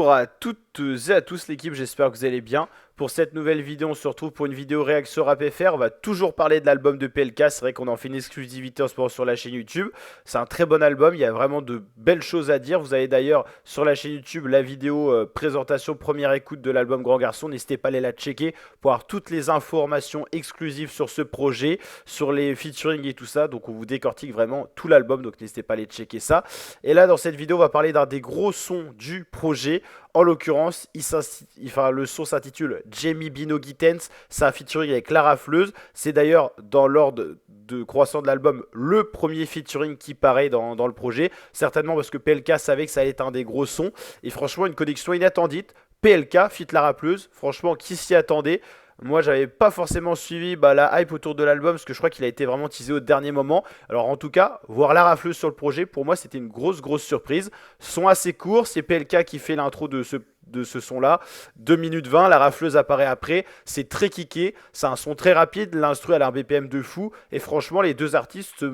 Bonjour à toutes et à tous l'équipe, j'espère que vous allez bien. Pour cette nouvelle vidéo, on se retrouve pour une vidéo réaction rap FR. On va toujours parler de l'album de PLK. C'est vrai qu'on en fait une exclusivité en ce moment sur la chaîne YouTube. C'est un très bon album, il y a vraiment de belles choses à dire. Vous avez d'ailleurs sur la chaîne YouTube la vidéo présentation première écoute de l'album Grand Garçon. N'hésitez pas à aller la checker pour avoir toutes les informations exclusives sur ce projet, sur les featuring et tout ça. Donc on vous décortique vraiment tout l'album, donc n'hésitez pas à aller checker ça. Et là dans cette vidéo on va parler d'un des gros sons du projet. En l'occurrence, le son s'intitule Jamie Bino Gittens. C'est un featuring avec Lara Fleuse. C'est d'ailleurs dans l'ordre de croissant de l'album le premier featuring qui paraît dans le projet. Certainement parce que PLK savait que ça allait être un des gros sons. Et franchement, une connexion inattendue. PLK, feat Lara Fleuse. Franchement, qui s'y attendait? Moi, j'avais pas forcément suivi la hype autour de l'album parce que je crois qu'il a été vraiment teasé au dernier moment. Alors, en tout cas, voir la rafleuse sur le projet, pour moi, c'était une grosse surprise. Son assez court, c'est PLK qui fait l'intro de ce son-là. 2 minutes 20, la rafleuse apparaît après. C'est très kické, c'est un son très rapide. L'instru, elle a un BPM de fou. Et franchement, les deux artistes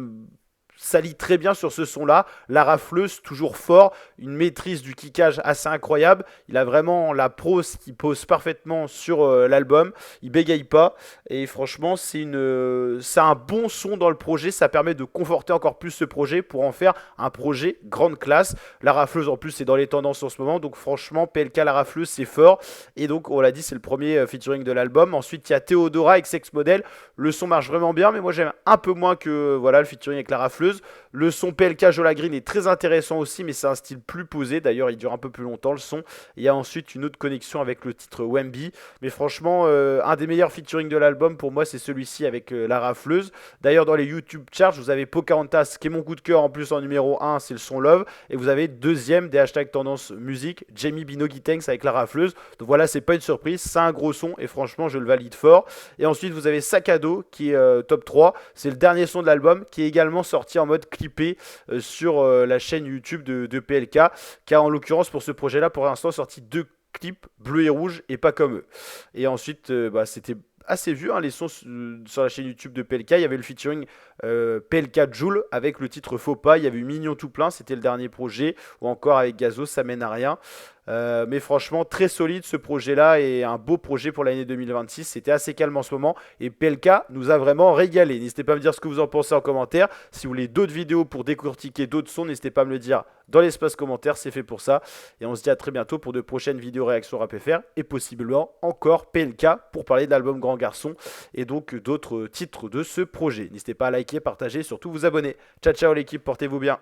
s'allie très bien sur ce son-là. La rafleuse, toujours fort, une maîtrise du kickage assez incroyable. Il a vraiment la prose qui pose parfaitement sur l'album. Il bégaye pas. Et franchement, c'est un bon son dans le projet. Ça permet de conforter encore plus ce projet pour en faire un projet grande classe. La rafleuse, en plus, c'est dans les tendances en ce moment. Donc franchement, PLK, la rafleuse, c'est fort. Et donc, on l'a dit, c'est le premier featuring de l'album. Ensuite, il y a Theodora avec Sex Model. Le son marche vraiment bien, mais moi, j'aime un peu moins que le featuring avec la rafleuse. Le son PLK Jola Green est très intéressant aussi, mais c'est un style plus posé. D'ailleurs, il dure un peu plus longtemps le son. Il y a ensuite une autre connexion avec le titre Wemby. Mais franchement, un des meilleurs featuring de l'album pour moi, c'est celui-ci avec la rafleuse. D'ailleurs, dans les YouTube charts, vous avez Pocahontas qui est mon coup de cœur en plus en numéro 1, c'est le son Love. Et vous avez deuxième des hashtags tendance musique, Jamie Bino Gittens avec la rafleuse. Donc voilà, c'est pas une surprise, c'est un gros son et franchement, je le valide fort. Et ensuite, vous avez Saccado qui est top 3. C'est le dernier son de l'album qui est également sorti en mode clippé sur la chaîne YouTube de PLK, qui a en l'occurrence pour ce projet-là pour l'instant sorti 2 clips bleu et rouge et pas comme eux. Et ensuite, c'était assez vu les sons sur la chaîne YouTube de PLK. Il y avait le featuring PLK Joule avec le titre Faux pas. Il y avait eu Mignon tout plein, c'était le dernier projet. Ou encore avec Gazo, ça mène à rien. Mais franchement, très solide ce projet-là et un beau projet pour l'année 2026. C'était assez calme en ce moment et PLK nous a vraiment régalé. N'hésitez pas à me dire ce que vous en pensez en commentaire. Si vous voulez d'autres vidéos pour décortiquer d'autres sons, n'hésitez pas à me le dire dans l'espace commentaire, c'est fait pour ça. Et on se dit à très bientôt pour de prochaines vidéos réactions rap FR et possiblement encore PLK pour parler de l'album Grand Garçon et donc d'autres titres de ce projet. N'hésitez pas à liker, partager et surtout vous abonner. Ciao ciao l'équipe, portez-vous bien.